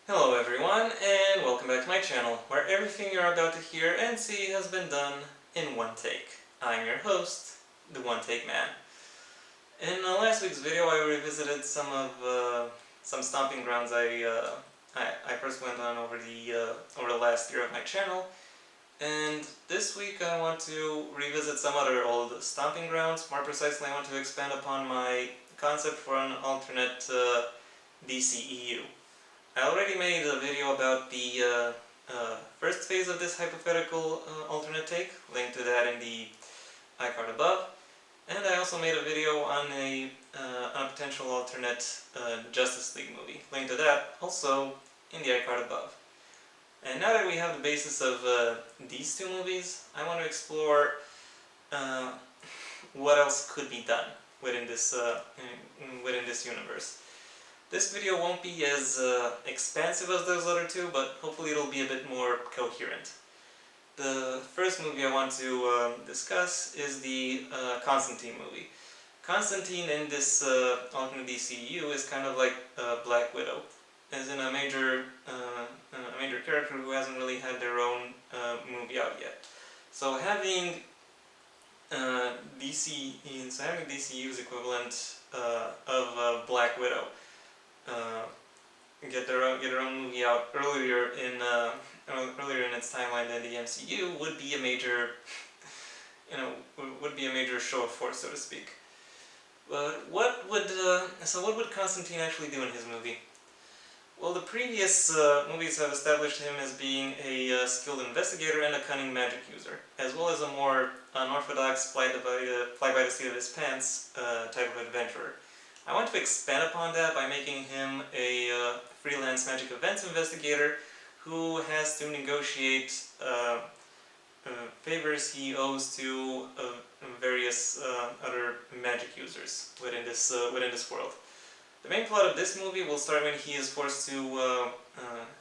Hello everyone, and welcome back to my channel, where everything you're about to hear and see has been done in one take. I'm your host, the One Take Man. In last week's video, I revisited some stomping grounds I first went on over the last year of my channel, and this week I want to revisit some other old stomping grounds. More precisely, I want to expand upon my concept for an alternate DCEU. I already made a video about the first phase of this hypothetical alternate take, linked to that in the iCard above, and I also made a video on a potential alternate Justice League movie, linked to that also in the iCard above. And now that we have the basis of these two movies, I want to explore what else could be done within this universe. This video won't be as expansive as those other two, but hopefully it'll be a bit more coherent. The first movie I want to discuss is the Constantine movie. Constantine in this alternate DCEU is kind of like Black Widow, as in a major character who hasn't really had their own movie out yet. So having DCEU's equivalent of Black Widow get their own movie out earlier in its timeline than the MCU would be a major show of force, so to speak. But what would Constantine actually do in his movie? Well, the previous movies have established him as being a skilled investigator and a cunning magic user, as well as a more unorthodox fly by the seat of his pants type of adventurer. I want to expand upon that by making him a freelance magic events investigator who has to negotiate favors he owes to various other magic users within this world. The main plot of this movie will start when he is forced to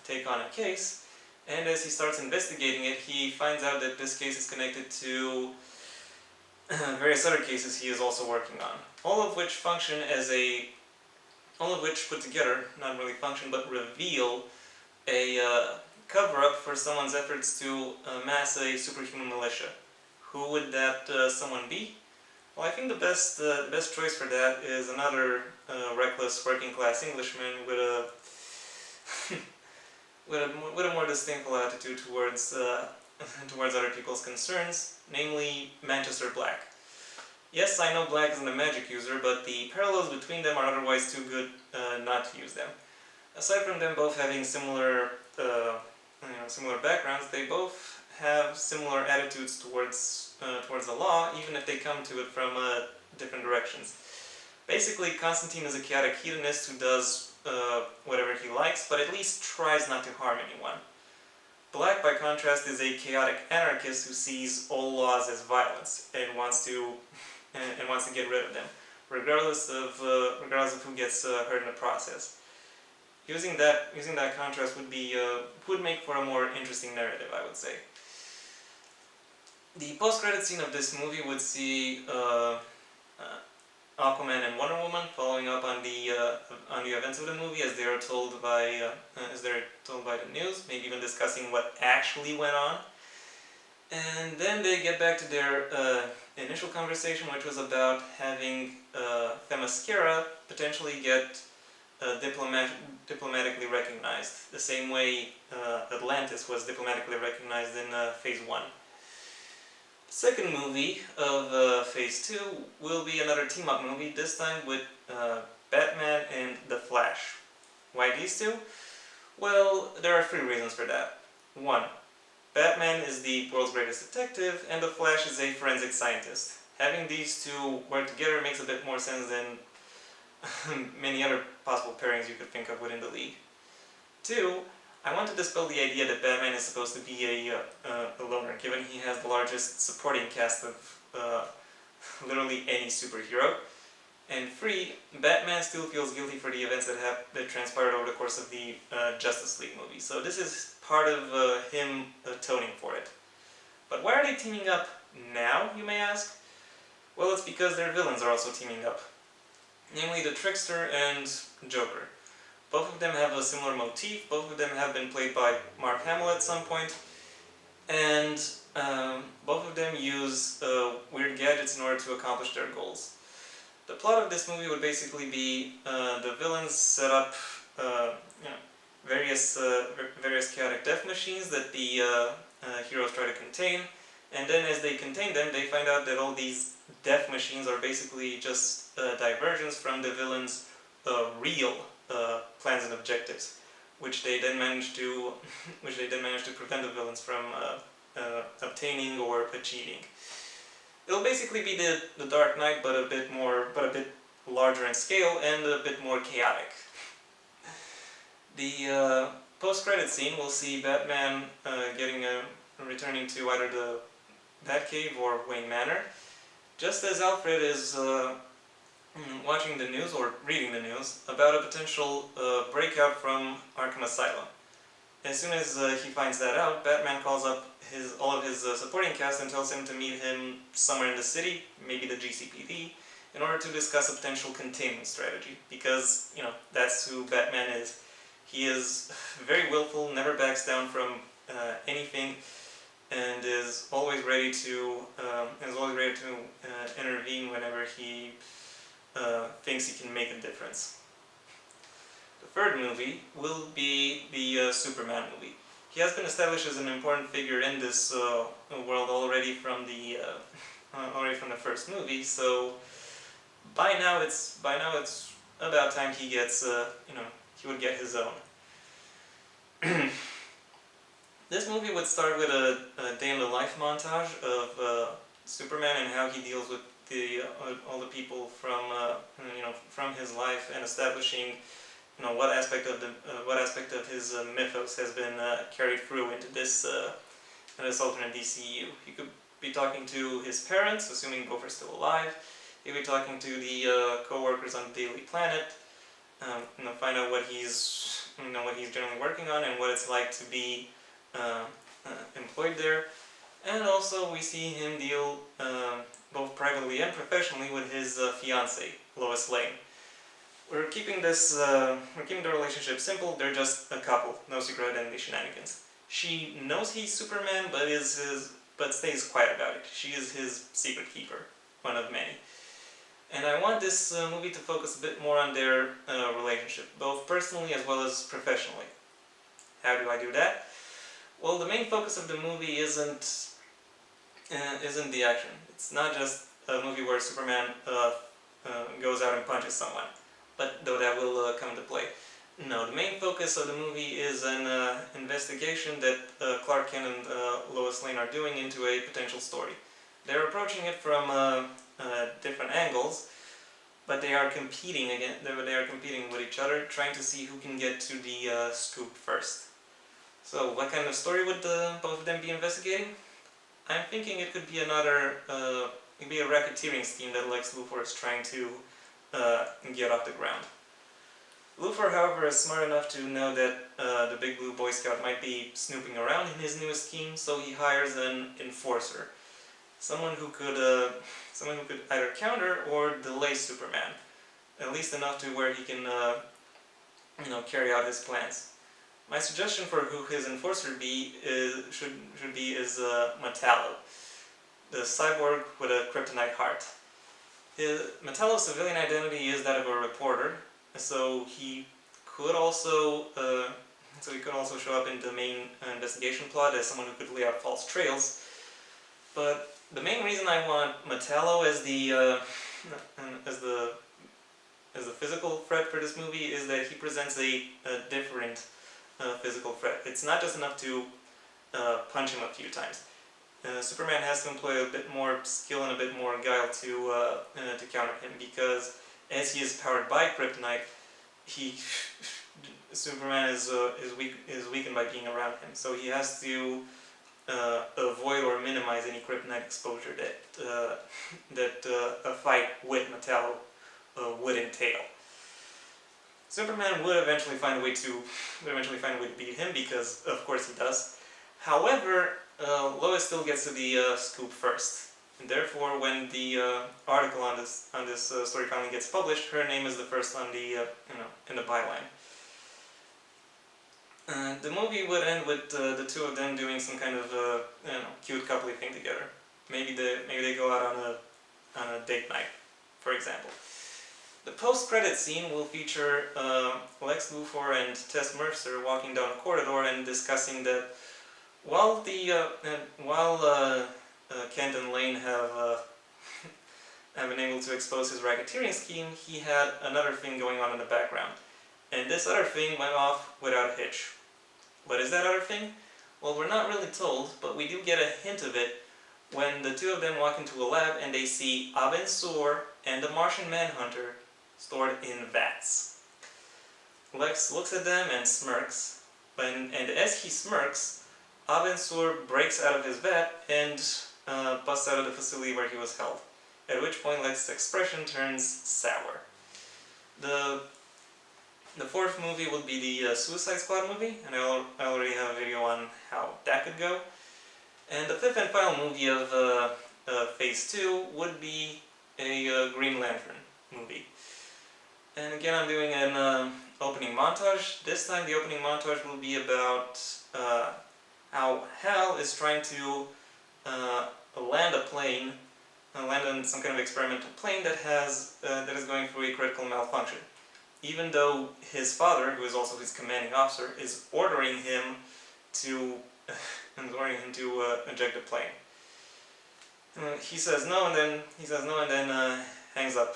take on a case, and as he starts investigating it, he finds out that this case is connected to various other cases he is also working on, all of which put together, not really function, but reveal a cover-up for someone's efforts to amass a superhuman militia. Who would that someone be? Well, I think the best choice for that is another reckless working-class Englishman with a with a more disdainful attitude towards other people's concerns, namely Manchester Black. Yes, I know Black isn't a magic user, but the parallels between them are otherwise too good not to use them. Aside from them both having similar backgrounds, they both have similar attitudes towards the law, even if they come to it from different directions. Basically, Constantine is a chaotic hedonist who does whatever he likes, but at least tries not to harm anyone. Black, by contrast, is a chaotic anarchist who sees all laws as violence and wants to get rid of them, regardless of who gets hurt in the process. Using that contrast would make for a more interesting narrative, I would say. The post-credit scene of this movie would see Aquaman and Wonder Woman following up on the events of the movie as they're told by the news, maybe even discussing what actually went on. And then they get back to their initial conversation, which was about having Themyscira potentially get diplomatically recognized, the same way Atlantis was diplomatically recognized in Phase 1. The second movie of Phase 2 will be another team-up movie, this time with Batman and The Flash. Why these two? Well, there are 3 reasons for that. 1. Batman is the world's greatest detective, and The Flash is a forensic scientist. Having these two work together makes a bit more sense than many other possible pairings you could think of within the league. 2. I want to dispel the idea that Batman is supposed to be a loner, given he has the largest supporting cast of literally any superhero. And 3. Batman still feels guilty for the events that transpired over the course of the Justice League movie, so this is part of him atoning for it. But why are they teaming up now, you may ask? Well, it's because their villains are also teaming up, namely the Trickster and Joker. Both of them have a similar motif, both of them have been played by Mark Hamill at some point, and both of them use weird gadgets in order to accomplish their goals. The plot of this movie would basically be the villains set up various chaotic death machines that the heroes try to contain, and then as they contain them, they find out that all these death machines are basically just diversions from the villains' real plans and objectives, which they then manage to prevent the villains from obtaining or achieving. It'll basically be the Dark Knight, but a bit larger in scale and a bit more chaotic. The post-credit scene will see Batman returning to either the Batcave or Wayne Manor, just as Alfred is watching the news or reading the news about a potential breakout from Arkham Asylum. As soon as he finds that out, Batman calls up all of his supporting cast and tells him to meet him somewhere in the city, maybe the GCPD, in order to discuss a potential containment strategy, because, that's who Batman is. He is very willful, never backs down from anything, and is always ready to intervene whenever he thinks he can make a difference. The third movie will be the Superman movie. He has been established as an important figure in this world already from the first movie. So by now it's about time he gets he would get his own. This movie would start with a day in the life montage of Superman and how he deals with all the people from his life, and establishing what aspect of his mythos has been carried through into this alternate DCEU. He could be talking to his parents, assuming both are still alive. He'll be talking to the co-workers on the Daily Planet, find out what he's generally working on and what it's like to be employed there. And also we see him deal both privately and professionally with his fiancée, Lois Lane. We're keeping the relationship simple. They're just a couple, no secret identity shenanigans. She knows he's Superman, but stays quiet about it. She is his secret keeper, one of many. And I want this movie to focus a bit more on their relationship, both personally as well as professionally. How do I do that? Well, the main focus of the movie isn't the action. It's not just a movie where Superman goes out and punches someone, but though that will come into play. No, the main focus of the movie is an investigation that Clark Kent and Lois Lane are doing into a potential story. They're approaching it from different angles, but they are competing with each other, trying to see who can get to the scoop first. So, what kind of story would both of them be investigating? I'm thinking it could be a racketeering scheme that Lex Luthor is trying to get off the ground. Luthor, however, is smart enough to know that the Big Blue Boy Scout might be snooping around in his newest scheme, so he hires an enforcer, someone who could either counter or delay Superman, at least enough to where he can carry out his plans. My suggestion for who his enforcer should be is Metallo, the cyborg with a kryptonite heart. Metallo's civilian identity is that of a reporter, so he could also show up in the main investigation plot as someone who could lay out false trails. But the main reason I want Metallo as the physical threat for this movie is that he presents a different physical threat. It's not just enough to punch him a few times. Superman has to employ a bit more skill and a bit more guile to counter him, because as he is powered by kryptonite, Superman is weakened by being around him. So he has to avoid or minimize any kryptonite exposure that a fight with Metallo would entail. Superman would eventually find a way to beat him, because of course he does. However, Lois still gets to the scoop first, and therefore, when the article on this story finally gets published, her name is the first on the in the byline. The movie would end with the two of them doing some kind of cute coupley thing together. Maybe they go out on a date night, for example. The post-credit scene will feature Lex Luthor and Tess Mercer walking down a corridor and discussing that while Kent and Lane have been able to expose his racketeering scheme, he had another thing going on in the background. And this other thing went off without a hitch. What is that other thing? Well, we're not really told, but we do get a hint of it when the two of them walk into a lab and they see Abin Sur and the Martian Manhunter stored in vats. Lex looks at them and smirks, and as he smirks, Abin Sur breaks out of his vat and busts out of the facility where he was held, at which point Lex's expression turns sour. The fourth movie would be the Suicide Squad movie, and I already have a video on how that could go. And the fifth and final movie of Phase 2 would be a Green Lantern movie. And again, I'm doing an opening montage. This time the opening montage will be about how Hal is trying to land a plane, land on some kind of experimental plane that is going through a critical malfunction. Even though his father, who is also his commanding officer, is ordering him to eject the plane. He says no, and then hangs up,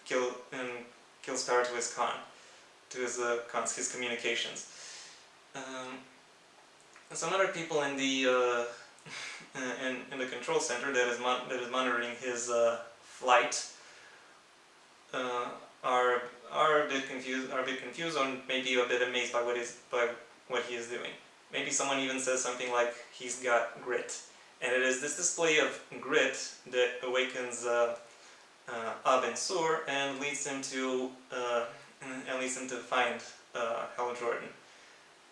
kills power to his his communications. And some other people in the in the control center that is monitoring his flight are a bit confused, or maybe a bit amazed by what he is doing. Maybe someone even says something like he's got grit, and it is this display of grit that awakens Abin Sur and leads him to find Hal Jordan.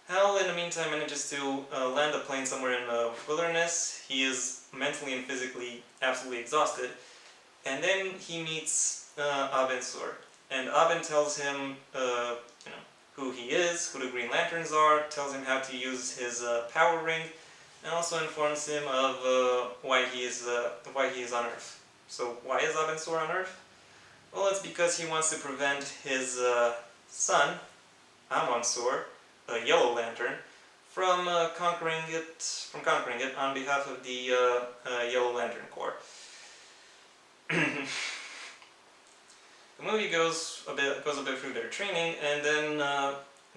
Hal, in the meantime, manages to land the plane somewhere in the wilderness. He is mentally and physically absolutely exhausted, and then he meets Abin Sur. And Abin tells him, who he is, who the Green Lanterns are, tells him how to use his power ring, and also informs him of why he is on Earth. So why is Abin Sur on Earth? Well, it's because he wants to prevent his son, Amon Sur, a Yellow Lantern, from conquering it on behalf of the Yellow Lantern Corps. The movie goes a bit through their training, and then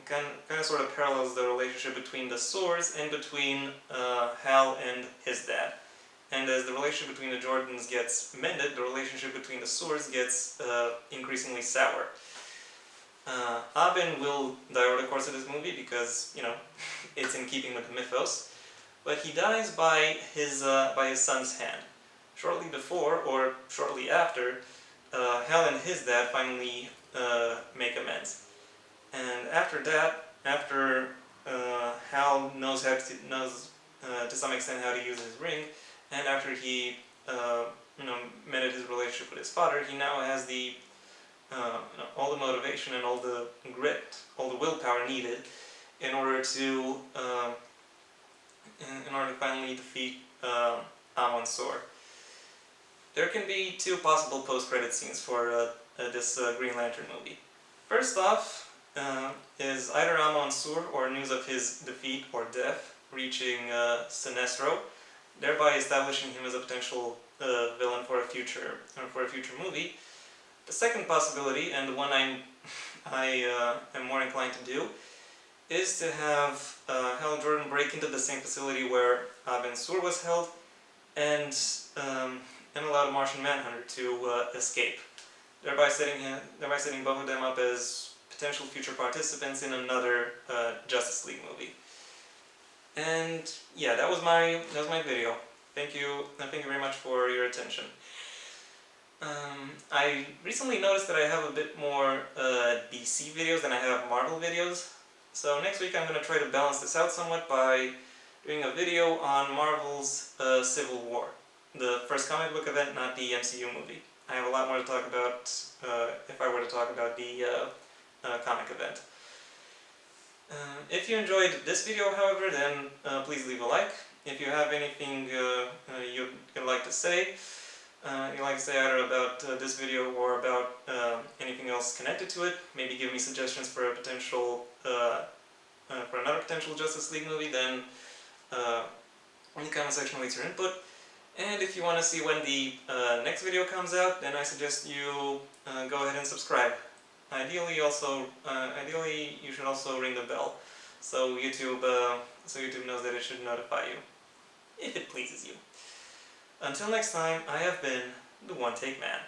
kind of sort of parallels the relationship between the Surs and between Hal and his dad. And as the relationship between the Jordans gets mended, the relationship between the Surs gets increasingly sour. Abin will die over the course of this movie because, it's in keeping with the mythos, but he dies by his son's hand. Shortly before, or shortly after, Hal and his dad finally make amends. And after that, after Hal knows to some extent how to use his ring, and after he mended his relationship with his father, he now has all the motivation and all the grit, all the willpower needed in order to finally defeat Amon Sur. There can be two possible post-credit scenes for this Green Lantern movie. First off is either Amon Sur or news of his defeat or death reaching Sinestro, thereby establishing him as a potential villain for a future movie. The second possibility, and the one I am more inclined to do, is to have Hal Jordan break into the same facility where Abin Sur was held, and allow the Martian Manhunter to escape, thereby setting both of them up as potential future participants in another Justice League movie. And yeah, that was my video. Thank you very much for your attention. I recently noticed that I have a bit more DC videos than I have Marvel videos. So next week I'm going to try to balance this out somewhat by doing a video on Marvel's Civil War. The first comic book event, not the MCU movie. I have a lot more to talk about if I were to talk about the comic event. If you enjoyed this video, however, then please leave a like. If you have anything you'd like to say, either about this video or about anything else connected to it, maybe give me suggestions for a potential for another potential Justice League movie, then in the comment section leave your input. And if you want to see when the next video comes out, then I suggest you go ahead and subscribe. Ideally, you should also ring the bell, so YouTube knows that it should notify you, if it pleases you. Until next time, I have been the One Take Man.